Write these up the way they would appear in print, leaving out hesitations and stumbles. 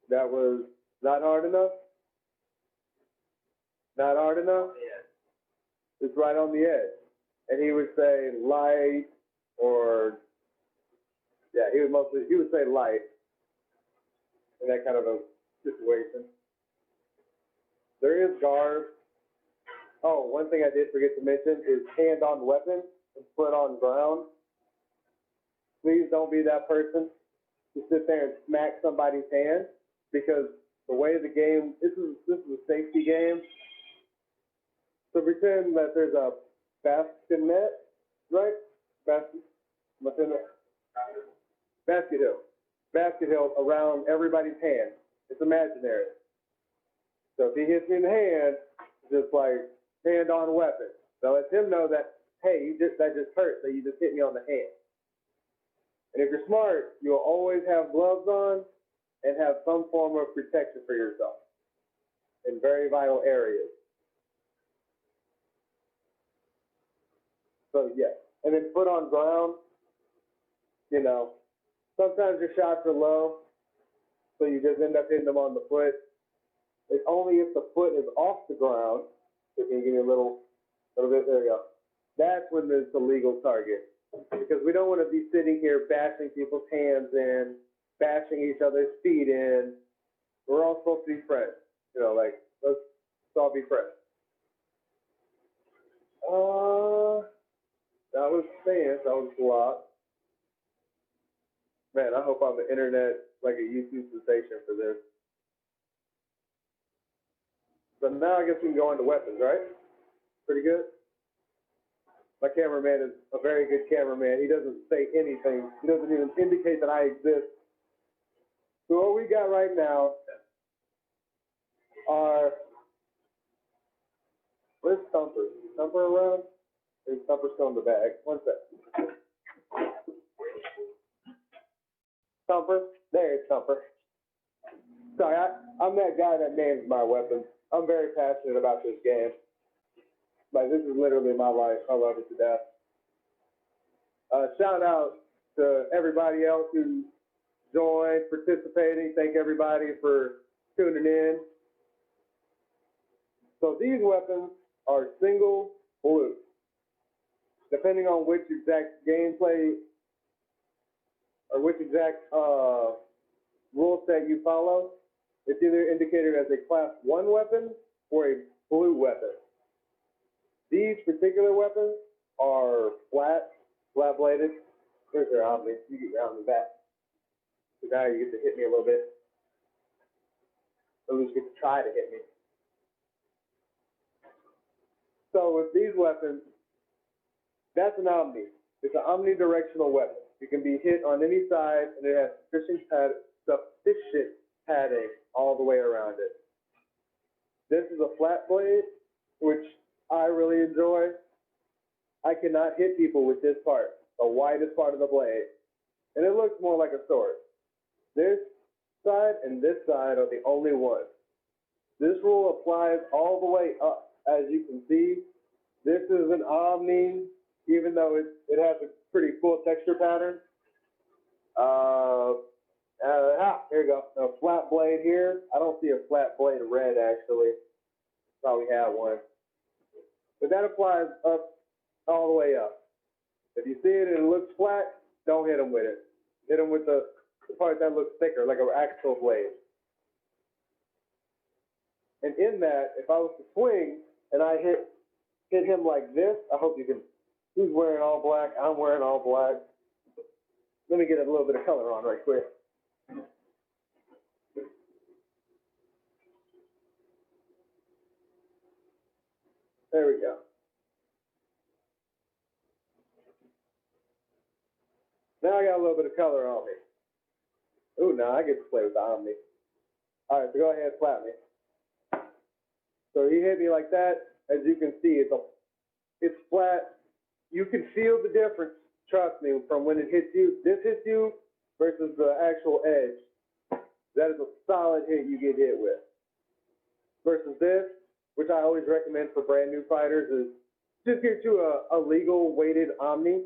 that was not hard enough? Not hard enough? It's right on the edge. And he would say light or, yeah, he would say light in that kind of a situation. There is guard. Oh, one thing I did forget to mention is hand on weapon and foot on ground. Please don't be that person to sit there and smack somebody's hand, because the way the game, this is a safety game. So pretend that there's a basket net, right? Basket hill around everybody's hand. It's imaginary. So if he hits me in the hand, just like hand on weapon. So let him know that, hey, that just hurt, that you just hit me on the hand. And if you're smart, you'll always have gloves on and have some form of protection for yourself in very vital areas. So yeah, and then foot on ground, you know, sometimes your shots are low, so you just end up hitting them on the foot. It's only if the foot is off the ground, so you can give me a little bit, there you go. That's when it's a legal target. Because we don't want to be sitting here bashing people's hands in, bashing each other's feet in. We're all supposed to be friends. You know, like, let's all be friends. That was fast. That was a lot. Man, I hope I'm the internet, like a YouTube sensation for this. So now I guess we can go into weapons, right? Pretty good? My cameraman is a very good cameraman. He doesn't say anything. He doesn't even indicate that I exist. So what we got right now are, where's Thumper? Is Thumper around? There's Thumper still in the bag. One sec. Thumper? There's Thumper. Sorry, I'm that guy that names my weapons. I'm very passionate about this game. Like, this is literally my life. I love it to death. Shout out to everybody else who joined, participating. Thank everybody for tuning in. So these weapons are single blue. Depending on which exact gameplay or which exact rule set you follow, it's either indicated as a class 1 weapon or a blue weapon. These particular weapons are flat-bladed. Here's your Omni. You get your Omni back. So now you get to hit me a little bit. Or at least get to try to hit me. So with these weapons, that's an Omni. It's an omnidirectional weapon. It can be hit on any side, and it has sufficient padding all the way around it. This is a flat blade, which I really enjoy. I cannot hit people with this part, the widest part of the blade. And it looks more like a sword. This side and this side are the only ones. This rule applies all the way up. As you can see, this is an Omni, even though it has a pretty cool texture pattern. Here you go. A flat blade here. I don't see a flat blade red, actually. Probably have one. But that applies up, all the way up. If you see it and it looks flat, don't hit them with it. Hit them with the part that looks thicker, like an actual blade. And in that, if I was to swing and I hit him like this, I hope you can. He's wearing all black. I'm wearing all black. Let me get a little bit of color on right quick. There we go. Now I got a little bit of color on me. Ooh, now I get to play with the Omni. All right, so go ahead and slap me. So he hit me like that. As you can see, it's flat. You can feel the difference, trust me, from when it hits you. This hits you versus the actual edge. That is a solid hit you get hit with. Versus this, which I always recommend for brand new fighters, is just get you a legal weighted Omni,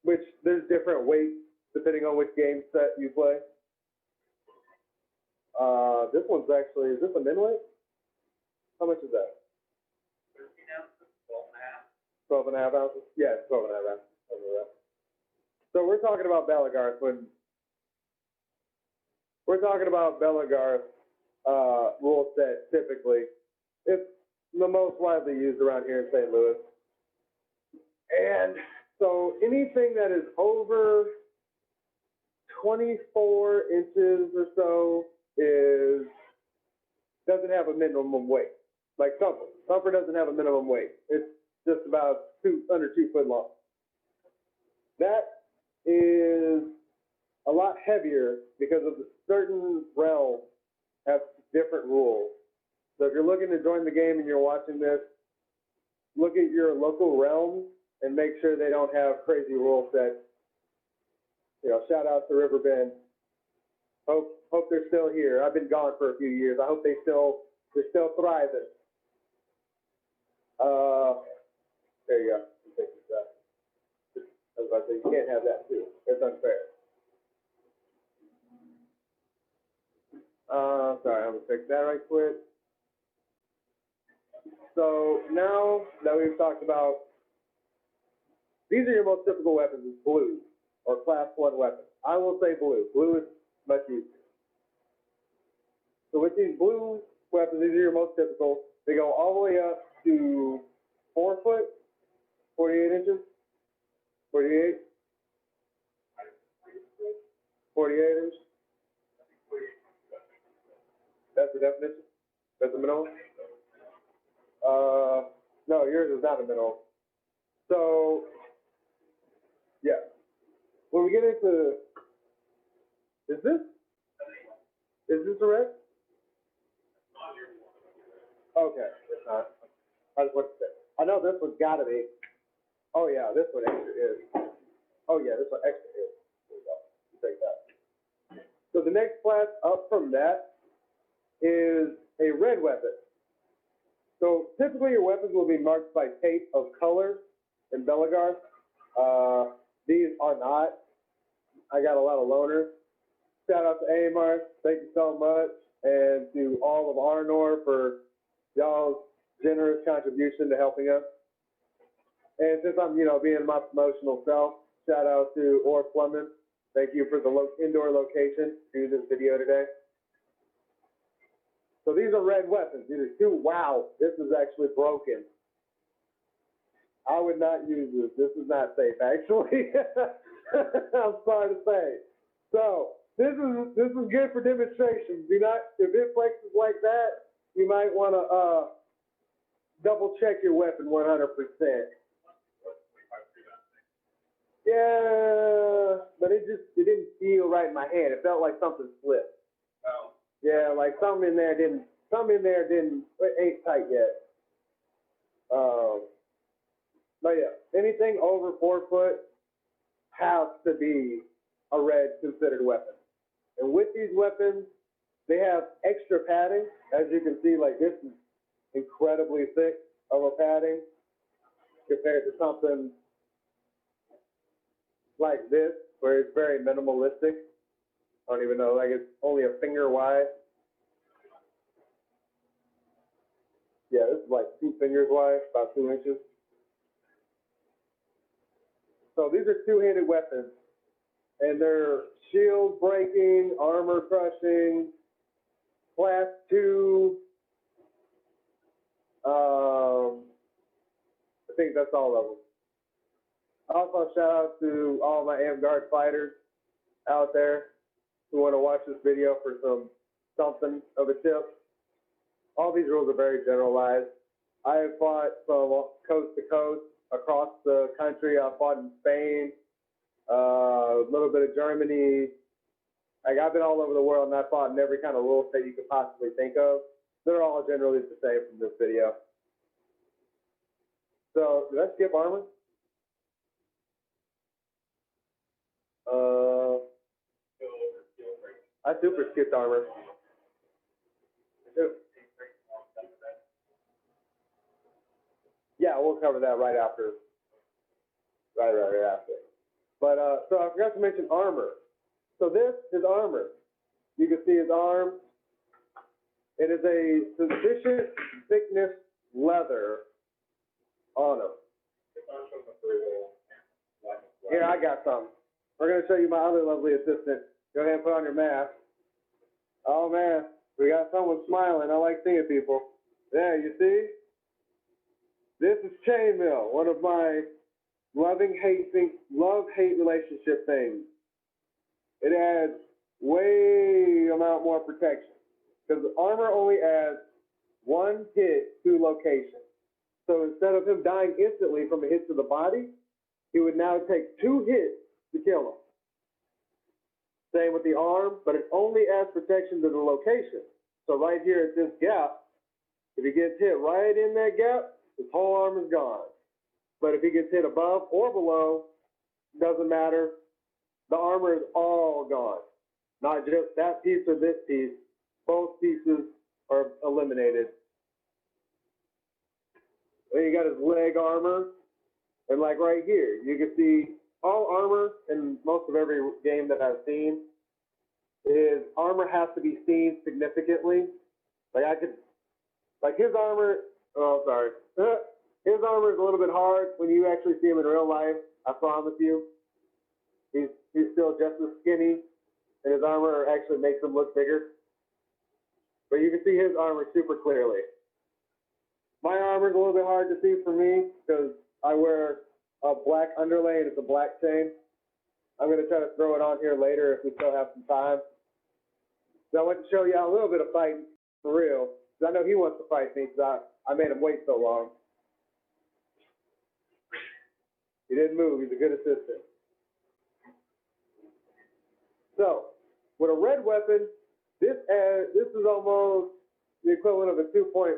which there's different weights depending on which game set you play. This one's actually, is this a min weight? How much is that? 12 and a half ounces? Yeah, it's 12 and a half ounces. Something like that. So we're talking about Belagarth when we're talking about Belagarth rule set typically. It's the most widely used around here in St. Louis. And so anything that is over 24 inches or so doesn't have a minimum weight. Like Thumper. Thumper doesn't have a minimum weight. It's just about under 2 foot long. That is a lot heavier because of the certain realms have different rules. So if you're looking to join the game and you're watching this, look at your local realms and make sure they don't have crazy rule sets. You know, shout out to Riverbend. Hope they're still here. I've been gone for a few years. I hope they're still thriving. There you go. I was about to say, you can't have that too. It's unfair. Sorry, I'm gonna fix that right quick. So now that we've talked about, these are your most typical weapons, is blue or class 1 weapons. I will say blue. Blue is much easier. So with these blue weapons, these are your most typical. They go all the way up to 4 foot, 48 inches, 48, 48 inches. That's the definition? That's the minimum? No, yours is not a minimum. So, yeah. When we get into, is this correct? Okay, it's not. I just want to say. I know this one's got to be. Oh yeah, this one extra is. Oh yeah, this one extra is. There we go. You take that. So the next class up from that is a red weapon. So typically your weapons will be marked by tape of color in Belagarth. These are not. I got a lot of loners. Shout out to Amar, thank you so much, and to all of Arnor for y'all's generous contribution to helping us. And since I'm, being my promotional self, shout out to Orr Plumbing. Thank you for the indoor location to do this video today. So these are red weapons. These are 2. Wow, this is actually broken. I would not use this. This is not safe, actually. I'm sorry to say. So this is good for demonstration. Do not, if it flexes like that, you might want to double check your weapon 100%. Yeah, but it didn't feel right in my hand. It felt like something slipped. Oh. Yeah, like something in there didn't, it ain't tight yet. But yeah, anything over 4 foot has to be a red considered weapon. And with these weapons, they have extra padding. As you can see, like this is incredibly thick of a padding compared to something like this, where it's very minimalistic. I don't even know, like it's only a finger wide. Yeah, this is like 2 fingers wide, about 2 inches. So these are 2-handed weapons, and they're shield breaking, armor crushing, class 2. I think that's all of them. Also, shout out to all my Amguard fighters out there who want to watch this video for something of a tip. All these rules are very generalized. I have fought from coast to coast across the country. I fought in Spain, a little bit of Germany. Like I've been all over the world, and I fought in every kind of rule set you could possibly think of. They're all generally the same from this video. So did I skip armor? I super skipped armor. Yeah, we'll cover that right after. Right after. But so I forgot to mention armor. So this is armor. You can see his arm. It is a sufficient thickness leather on them. Here, I got some. We're going to show you my other lovely assistant. Go ahead and put on your mask. Oh, man, we got someone smiling. I like seeing people. There, you see? This is chainmail, one of my love-hate relationship things. It adds way amount more protection because armor only adds one hit to location. So instead of him dying instantly from a hit to the body, he would now take 2 hits to kill him. Same with the arm, but it only adds protection to the location. So right here at this gap, if he gets hit right in that gap, his whole arm is gone. But if he gets hit above or below, doesn't matter. The armor is all gone. Not just that piece or this piece. Both pieces are eliminated. Then you got his leg armor. And like right here, you can see all armor in most of every game that I've seen is armor has to be seen significantly. Like his armor, his armor is a little bit hard when you actually see him in real life. I promise you. He's still just as skinny, and his armor actually makes him look bigger. But you can see his armor super clearly. My armor is a little bit hard to see for me because I wear a black underlay and it's a black chain. I'm going to try to throw it on here later if we still have some time. So I want to show you a little bit of fighting for real. Because I know he wants to fight me because I made him wait so long. He didn't move. He's a good assistant. So with a red weapon, this is almost the equivalent of a 2-point.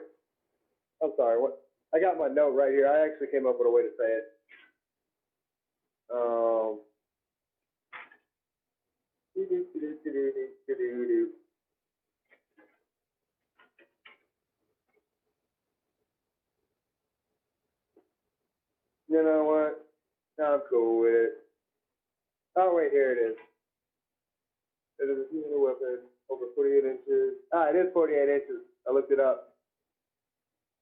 I'm sorry. What? I got my note right here. I actually came up with a way to say it. You know what? I'm cool with it. Oh, wait, here it is. It is a unit weapon over 48 inches. It is 48 inches. I looked it up.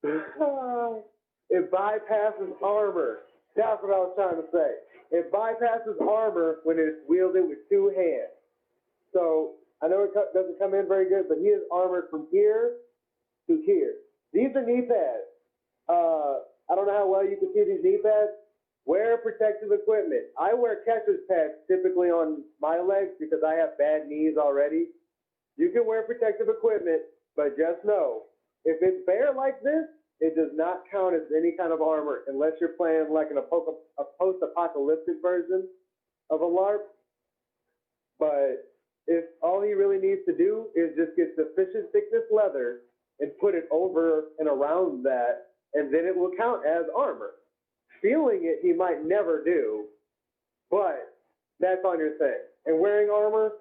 It bypasses armor. That's what I was trying to say. It bypasses armor when it's wielded with 2 hands. So I know it doesn't come in very good, but he is armored from here to here. These are knee pads. I don't know how well you can see these knee pads. Wear protective equipment. I wear catcher's pads typically on my legs because I have bad knees already. You can wear protective equipment, but just know, if it's bare like this, it does not count as any kind of armor unless you're playing like a post-apocalyptic version of a LARP. But if all he really needs to do is just get sufficient thickness leather and put it over and around that, and then it will count as armor. Feeling it, he might never do, but that's on your thing. And wearing armor,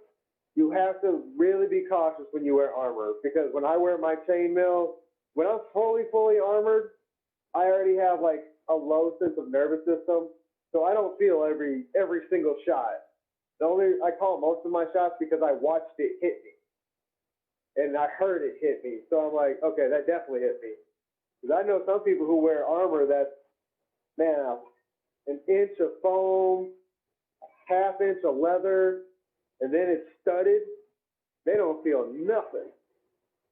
you have to really be cautious when you wear armor, because when I wear my chainmail, when I'm fully armored, I already have like a low sense of nervous system, so I don't feel every single shot. I call most of my shots because I watched it hit me, and I heard it hit me, so I'm like, okay, that definitely hit me. Because I know some people who wear armor that's, man, an inch of foam, half inch of leather, and then it's studded. They don't feel nothing.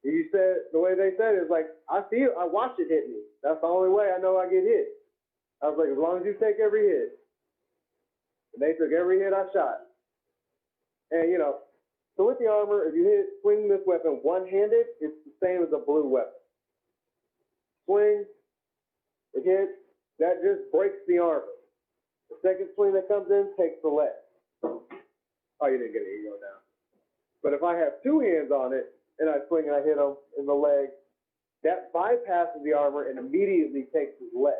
You said, the way they said it is like, I watched it hit me. That's the only way I know I get hit. I was like, as long as you take every hit. And they took every hit I shot. And, so with the armor, if you swing this weapon one-handed, it's the same as a blue weapon. Swing, it hits, that just breaks the armor. The second swing that comes in takes the leg. Oh, you didn't get it, you go down. But if I have 2 hands on it, and I swing and I hit him in the leg, that bypasses the armor and immediately takes his leg.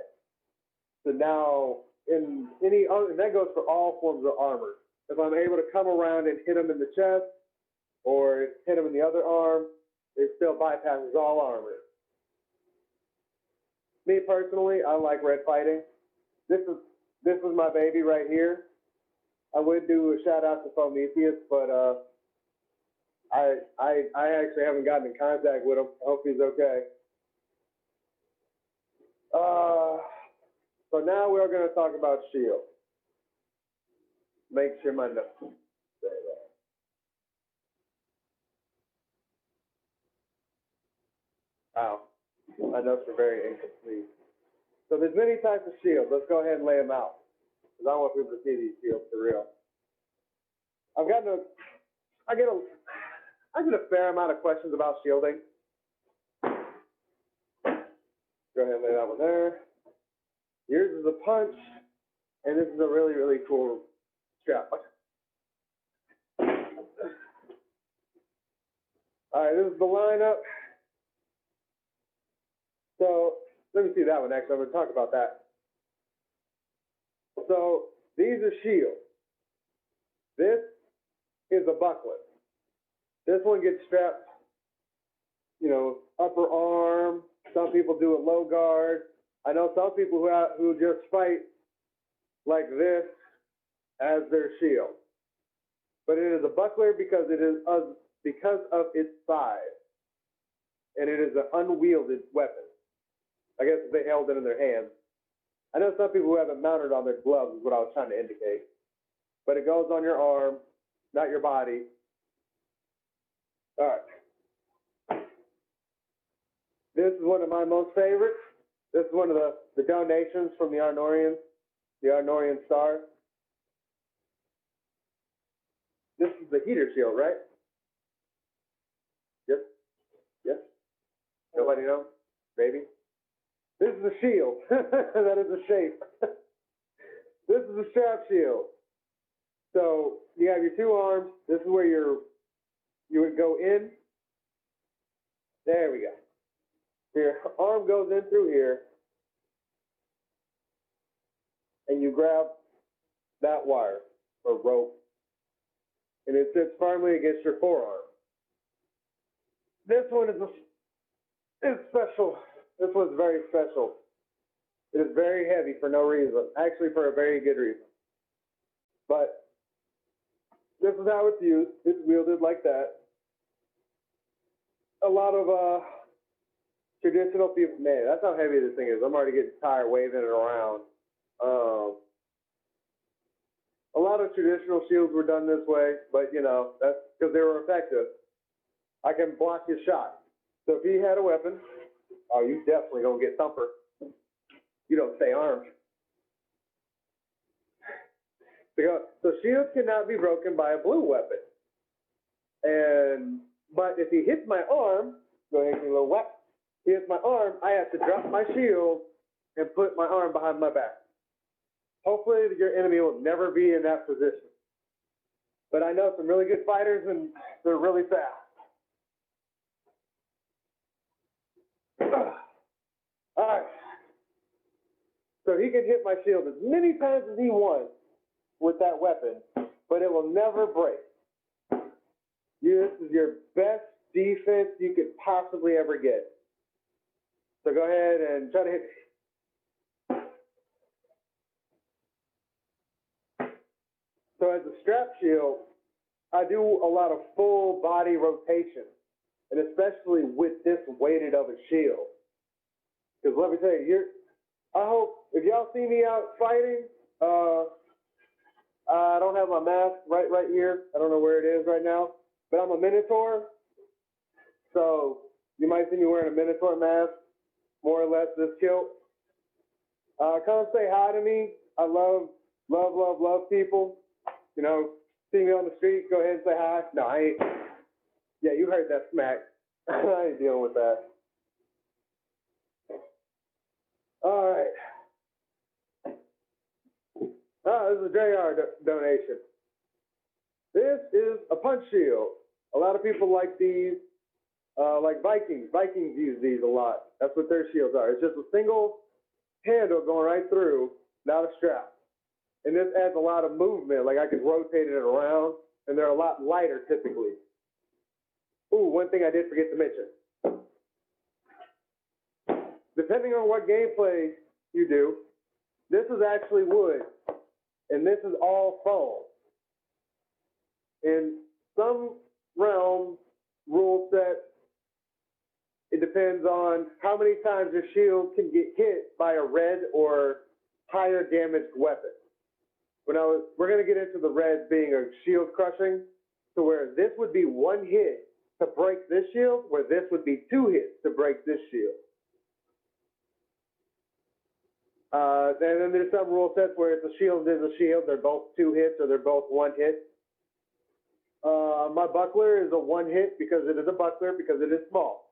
So now, and that goes for all forms of armor. If I'm able to come around and hit him in the chest, or hit him in the other arm, it still bypasses all armor. Me personally, I like red fighting. This is my baby right here. I would do a shout out to Prometheus, but I actually haven't gotten in contact with him. I hope he's okay. So now we're going to talk about Shield. Make sure my notes say that. Wow, my notes are very incomplete. So there's many types of shields. Let's go ahead and lay them out, because I want people to see these shields for real. I get a fair amount of questions about shielding. Go ahead and lay that one there. Yours is a punch, and this is a really, really cool strap. All right, this is the lineup. So let me see that one next. I'm going to talk about that. So these are shields. This is a buckler. This one gets strapped, upper arm. Some people do it low guard. I know some people who just fight like this as their shield. But it is a buckler because of its size, and it is an unwielded weapon. I guess if they held it in their hands. I know some people who have it mounted on their gloves is what I was trying to indicate. But it goes on your arm, not your body. All right. This is one of my most favorites. This is one of the donations from the Arnorians, the Arnorian Star. This is the heater shield, right? Yes? Yes? Nobody knows? Maybe? This is a shield. That is a shape. This is a strap shield. So you have your two arms. This is where you would go in. There we go. So your arm goes in through here, and you grab that wire or rope, and it sits firmly against your forearm. This one is special. This one's very special. It is very heavy for no reason, actually for a very good reason. But this is how it's used. It's wielded like that. A lot of traditional people, man, that's how heavy this thing is. I'm already getting tired waving it around. A lot of traditional shields were done this way, but that's because they were effective. I can block your shot. So if he had a weapon, oh, you definitely gonna get thumper. You don't stay armed. So shields cannot be broken by a blue weapon. But if he hits my arm, go ahead and give me a little whack. He hits my arm, I have to drop my shield and put my arm behind my back. Hopefully your enemy will never be in that position. But I know some really good fighters, and they're really fast. All right. So he can hit my shield as many times as he wants with that weapon, but it will never break. This is your best defense you could possibly ever get. So go ahead and try to hit. So as a strap shield, I do a lot of full body rotation, and especially with this weighted of a shield. Because let me tell you, I hope if y'all see me out fighting, I don't have my mask right here. I don't know where it is right now, but I'm a Minotaur, so you might see me wearing a Minotaur mask, more or less this kilt. Come say hi to me. I love people. See me on the street, go ahead and say hi. No, I ain't. Yeah, you heard that smack. I ain't dealing with that. All right. This is a JR donation. This is a punch shield. A lot of people like these, like Vikings. Vikings use these a lot. That's what their shields are. It's just a single handle going right through, not a strap. And this adds a lot of movement. Like I can rotate it around, and they're a lot lighter typically. Ooh, one thing I did forget to mention. Depending on what gameplay you do, this is actually wood, and this is all foam. In some realm rule set, it depends on how many times your shield can get hit by a red or higher damaged weapon. We're going to get into the red being a shield crushing, to where this would be one hit to break this shield, where this would be two hits to break this shield. And then there's some rule sets where it's a shield is a shield. They're both two hits or they're both one hit. My buckler is a one hit because it is a buckler, because it is small.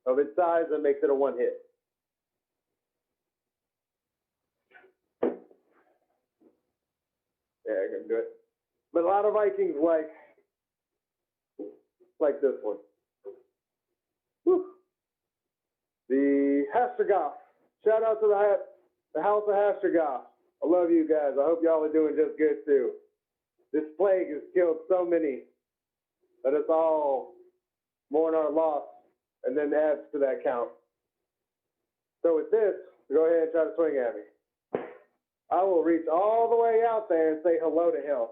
Of its size, that makes it a one hit. Yeah, I can do it. But a lot of Vikings like this one. Whew. The Hastrogoth. Shout out to the House of Hastrogoth. I love you guys. I hope y'all are doing just good too. This plague has killed so many. Let us all mourn our loss and then adds to that count. So with this, go ahead and try to swing at me. I will reach all the way out there and say hello to him,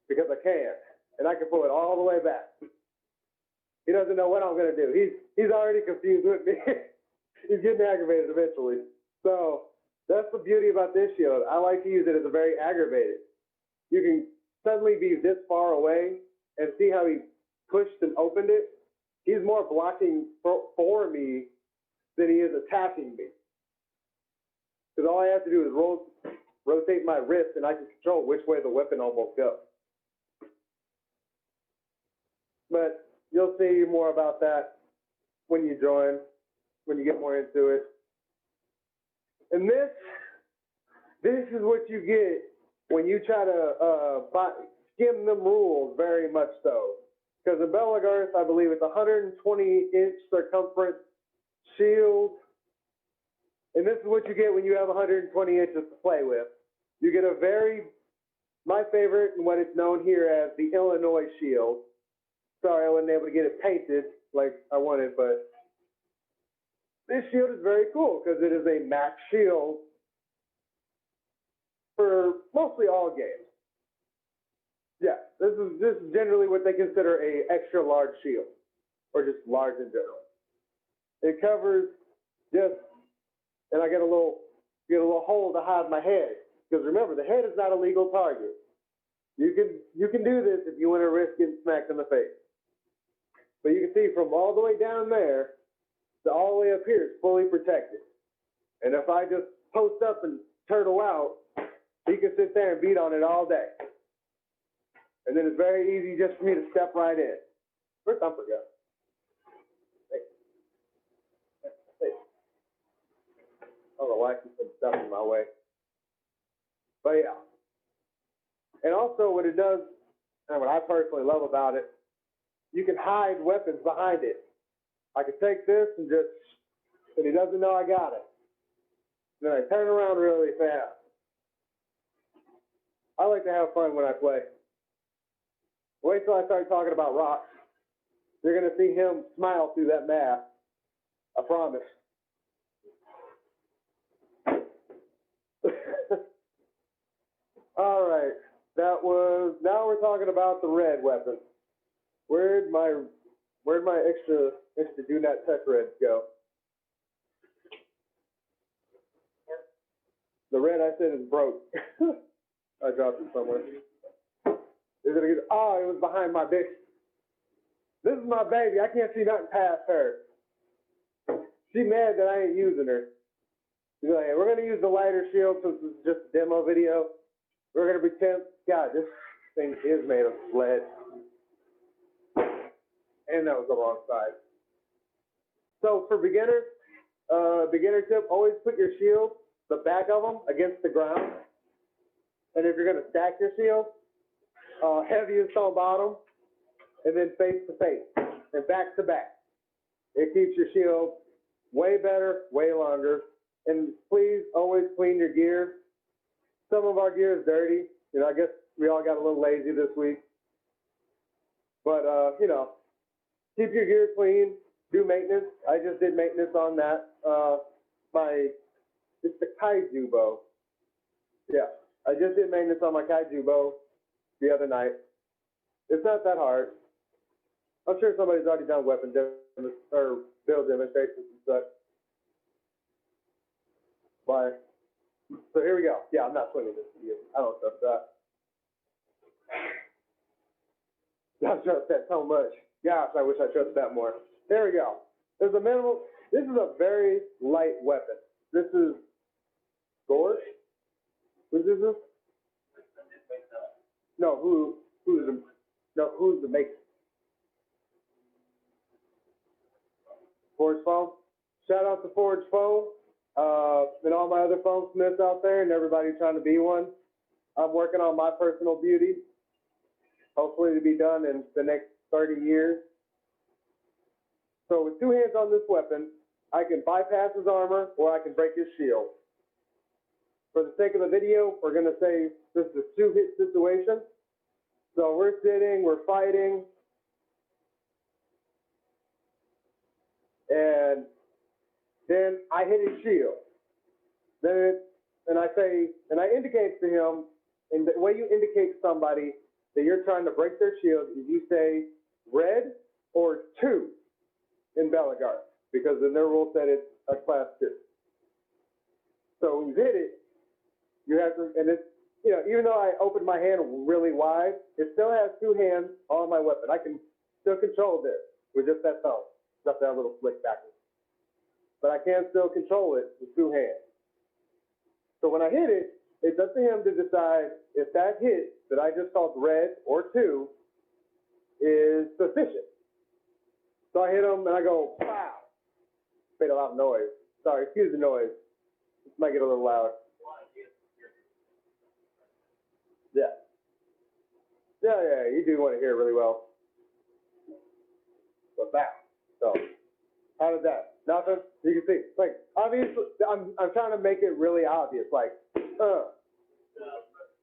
because I can, and I can pull it all the way back. He doesn't know what I'm going to do. He's already confused with me. He's getting aggravated eventually. So that's the beauty about this shield. I like to use it as a very aggravated. You can suddenly be this far away and see how he pushed and opened it. He's more blocking for me than he is attacking me. Because all I have to do is rotate my wrist, and I can control which way the weapon almost goes. But you'll see more about that when you join, when you get more into it. And this is what you get when you try to skim them rules very much so. Because in Belegarth, I believe it's 120-inch circumference shield. And this is what you get when you have 120 inches to play with. You get my favorite, and what it's known here as the Illinois shield. Sorry, I wasn't able to get it painted like I wanted, but this shield is very cool because it is a max shield for mostly all games. Yeah, this is generally what they consider a extra large shield, or just large in general. It covers just, and I get a little hole to hide my head, because remember, the head is not a legal target. You can do this if you want to risk getting smacked in the face. But you can see from all the way down there to all the way up here, it's fully protected. And if I just post up and turtle out, he can sit there and beat on it all day. And then it's very easy just for me to step right in. Where's Thumper go? Hey. I don't know why I keep putting stuff in my way. But yeah. And also what it does, and what I personally love about it, you can hide weapons behind it. I can take this and he doesn't know I got it. Then I turn around really fast. I like to have fun when I play. Wait till I start talking about rocks. You're going to see him smile through that mask. I promise. All right. Now we're talking about the red weapon. Where'd my extra do not touch reds go? The red I said is broke. I dropped it somewhere. It was behind my bitch. This is my baby. I can't see nothing past her. She mad that I ain't using her. She's like, hey, we're going to use the lighter shield since this is just a demo video. We're going to pretend, God, this thing is made of lead. And that was the wrong side. So for beginners, beginner tip, always put your shield, the back of them, against the ground. And if you're going to stack your shield, heaviest on bottom, and then face to face, and back to back. It keeps your shield way better, way longer. And please always clean your gear. Some of our gear is dirty. I guess we all got a little lazy this week. But, keep your gear clean, do maintenance. I just did maintenance on that. It's the Kaiju bow. Yeah, I just did maintenance on my Kaiju bow the other night. It's not that hard. I'm sure somebody's already done weapon or build demonstrations and such. But, so here we go. Yeah, I'm not swinging this to you. I don't trust that. I trust that so much. Gosh, I wish I trusted that more. There we go. There's a minimal. This is a very light weapon. This is Gorge. Who's this? No, who's the maker? Forge Foam. Shout out to Forge Foam, and all my other foam smiths out there and everybody trying to be one. I'm working on my personal beauty, hopefully to be done in the next 30 years. So with two hands on this weapon, I can bypass his armor or I can break his shield. For the sake of the video, we're going to say this is a two-hit situation. So we're sitting, we're fighting, and then I hit his shield. And I indicate to him, and the way you indicate to somebody that you're trying to break their shield is you say red or 2 in Belagard, because in their rule set it's a class 2. So when you hit it, you have to, and it's, you know, even though I opened my hand really wide, it still has 2 hands on my weapon. I can still control this with just that thumb, just that little flick backwards. But I can still control it with 2 hands. So when I hit it, it's up to him to decide if that hit that I just called red or 2 is sufficient. So I hit him and I go, pow. Made a lot of noise. Sorry, excuse the noise. This might get a little loud. Yeah. Yeah, you do want to hear it really well. But bam. So, how did that? Nothing? You can see. Like, obviously, I'm trying to make it really obvious. Like,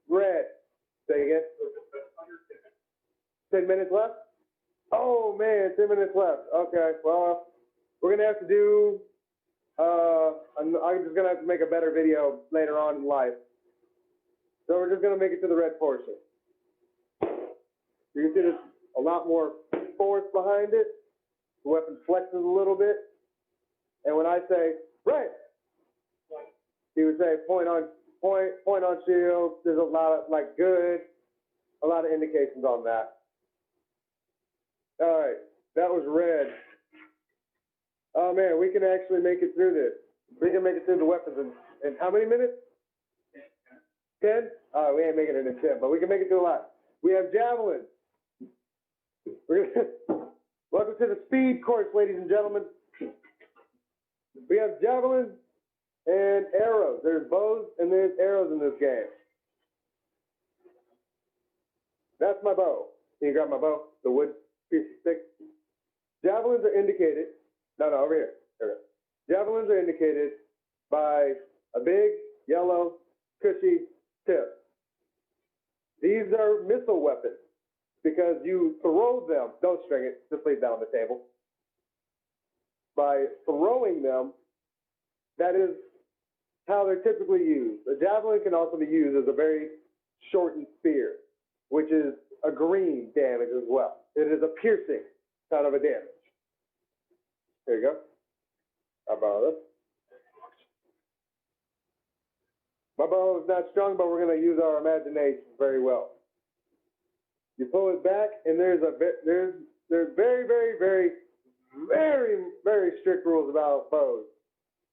red. Say again. 10 minutes left? Oh, man, 10 minutes left. Okay, well, we're going to have to do, I'm just going to have to make a better video later on in life. So we're just going to make it to the red portion. You can see there's a lot more force behind it. The weapon flexes a little bit. And when I say red, he would say point on shield. There's a lot of a lot of indications on that. All right, that was red. Oh man, we can actually make it through this. We can make it through the weapons in how many minutes? 10? We ain't making it in 10, but we can make it through a lot. We have javelins. Welcome to the speed course, ladies and gentlemen. We have javelins and arrows. There's bows and there's arrows in this game. That's my bow. Can you grab my bow? The wood piece of stick. Javelins are indicated. No, over here. There we go. Javelins are indicated by a big, yellow, cushy tip. These are missile weapons because you throw them. Don't string it. Just leave that on the table. By throwing them, that is how they're typically used. A javelin can also be used as a very shortened spear, which is a green damage as well. It is a piercing kind of a damage. There you go. I'll borrow this. My bow is not strong, but we're going to use our imagination very well. You pull it back, and there's very, very, very, very, very strict rules about bows.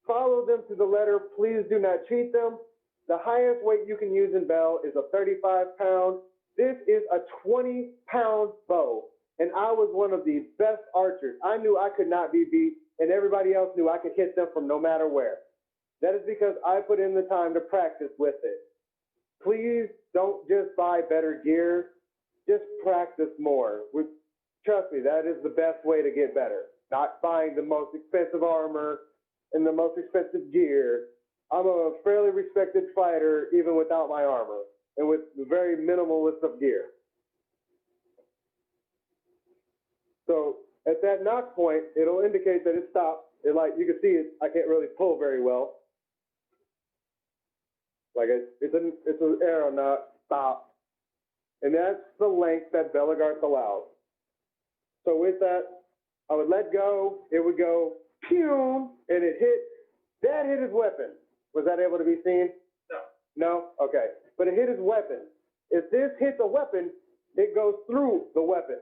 Follow them to the letter. Please do not cheat them. The highest weight you can use in Bell is a 35-pound. This is a 20-pound bow, and I was one of the best archers. I knew I could not be beat, and everybody else knew I could hit them from no matter where. That is because I put in the time to practice with it. Please don't just buy better gear. Just practice more. Trust me, that is the best way to get better. Not buying the most expensive armor and the most expensive gear. I'm a fairly respected fighter even without my armor and with very minimalist of gear. So at that knock point, it'll indicate that it stopped. You can see it, I can't really pull very well. Like it's an arrow knot, stop. And that's the length that Bellegarde allows. So with that, I would let go, it would go, pew, and that hit his weapon. Was that able to be seen? No. No? Okay. But it hit his weapon. If this hits a weapon, it goes through the weapon.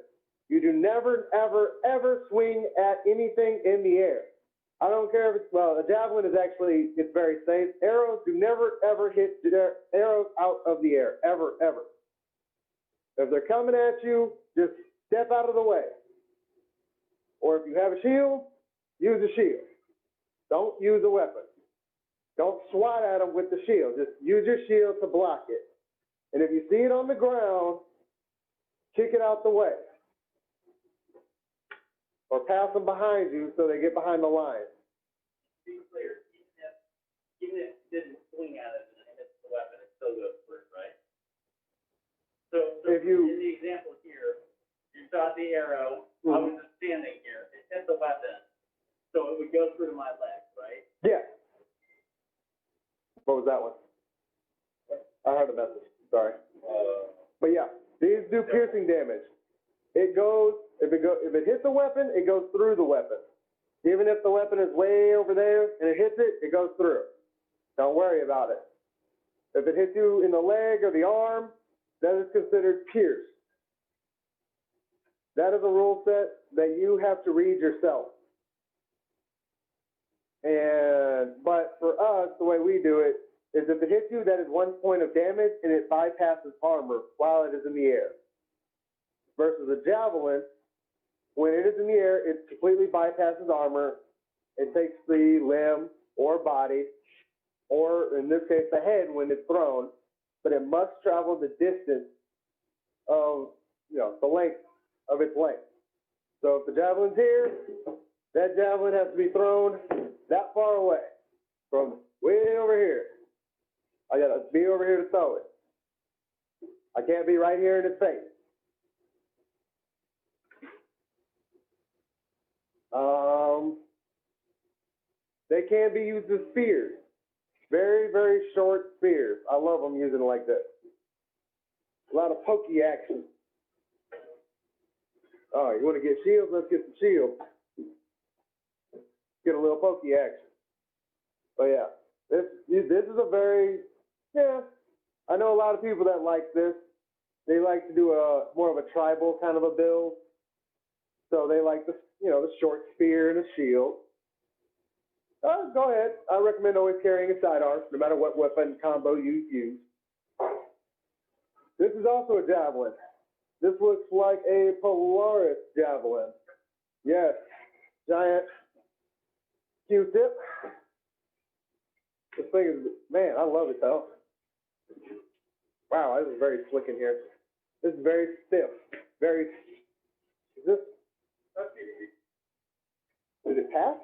You do never, ever, ever swing at anything in the air. I don't care if a javelin is actually, it's very safe. Arrows do never, ever hit arrows out of the air, ever, ever. If they're coming at you, just step out of the way. Or if you have a shield, use a shield. Don't use a weapon. Don't swat at them with the shield. Just use your shield to block it. And if you see it on the ground, kick it out the way. Or pass them behind you so they get behind the line. Be clear, even if it didn't swing at it and it's the weapon, it still goes through, right? So if you, in the example here, you shot the arrow, I was just standing here, it hit the weapon, so it would go through my leg, right? Yeah. What was that one? I heard a message, sorry. But yeah, these do piercing damage. It goes, if it hits the weapon, it goes through the weapon. Even if the weapon is way over there and it hits it, it goes through. Don't worry about it. If it hits you in the leg or the arm, that is considered pierced. That is a rule set that you have to read yourself. But for us, the way we do it is if it hits you, that is 1 point of damage and it bypasses armor while it is in the air. Versus a javelin, when it is in the air, it completely bypasses armor. It takes the limb or body, or in this case, the head when it's thrown, but it must travel the distance of, the length of its length. So if the javelin's here, that javelin has to be thrown that far away, from way over here. I gotta be over here to throw it. I can't be right here in its face. They can be used as spears. Very, very short spears. I love them using it like this. A lot of pokey action. Oh, you want to get shields? Let's get some shields. Get a little pokey action. But yeah, this is a very, I know a lot of people that like this. They like to do more of a tribal kind of a build. So they like the short spear and a shield. Go ahead. I recommend always carrying a sidearm, no matter what weapon combo you use. This is also a javelin. This looks like a Polaris javelin. Yes, giant Q-tip. This thing is, man, I love it though. Wow, this is very slick in here. This is very stiff. Is this? Did it pass?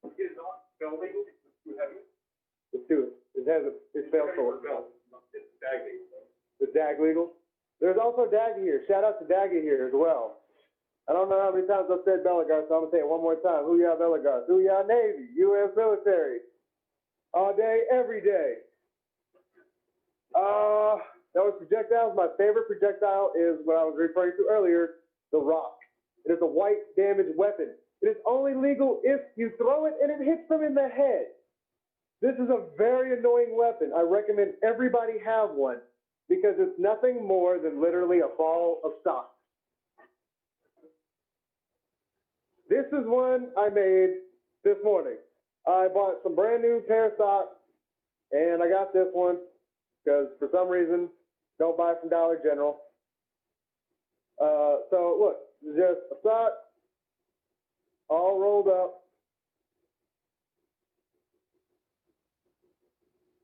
It's not spell legal, it's too heavy. It's failed forward. It's dag legal. It's dag legal? There's also Daggy here. Shout out to Daggy here as well. I don't know how many times I've said Bellegarde, so I'm going to say it one more time. Hoo-yah Bellegarde. Hoo-yah Navy. U.S. military. All day, every day. That was projectiles. My favorite projectile is what I was referring to earlier, the rock. It is a white damage weapon. It is only legal if you throw it and it hits them in the head. This is a very annoying weapon. I recommend everybody have one because it's nothing more than literally a ball of socks. This is one I made this morning. I bought some brand new pair of socks and I got this one because for some reason, don't buy from Dollar General. So look, it's just a sock, all rolled up,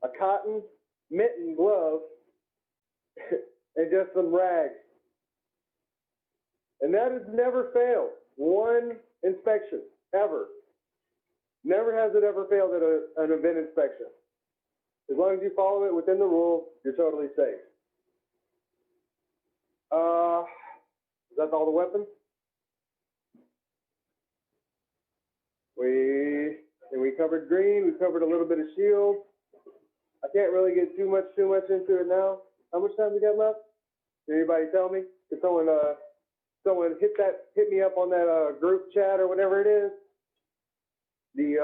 a cotton mitten glove, and just some rags. And that has never failed. One inspection, ever. Never has it ever failed at an event inspection. As long as you follow it within the rules, you're totally safe. Is that all the weapons? We covered green, we covered a little bit of shield. I can't really get too much into it now. How much time we got left? Can anybody tell me? Can someone hit me up on that group chat or whatever it is? The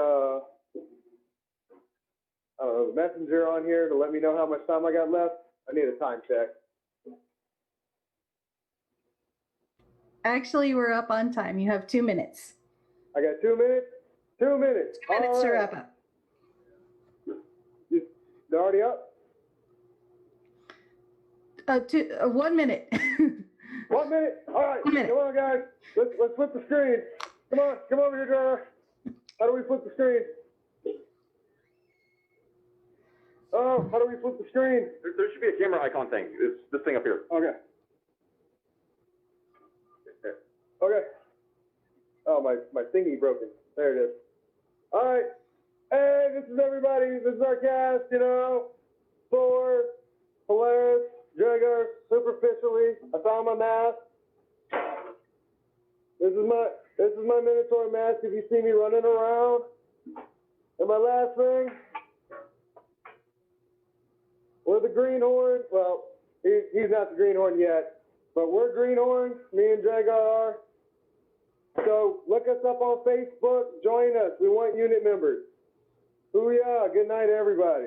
I don't know, the messenger on here to let me know how much time I got left. I need a time check. Actually, we're up on time. You have 2 minutes. I got 2 minutes. 2 minutes. 2 minutes All to right. wrap up. They're already up. 1 minute. 1 minute. All right. 1 minute. Come on, guys. Let's flip the screen. Come on. Come over here, Trevor. How do we flip the screen? Oh, how do we flip the screen? There should be a camera icon thing. It's this thing up here. Okay. Okay. Oh, my thingy broken. There it is. All right. Hey, this is everybody. This is our cast, you know. Thor, Polaris, Dragar, Superficially. I found my mask. This is my Minotaur mask if you see me running around. And my last thing, we're the Greenhorn. Well, he's not the Greenhorn yet, but we're Greenhorn. Me and Dragar are. So look us up on Facebook. Join us. We want unit members. Booyah. Good night, everybody.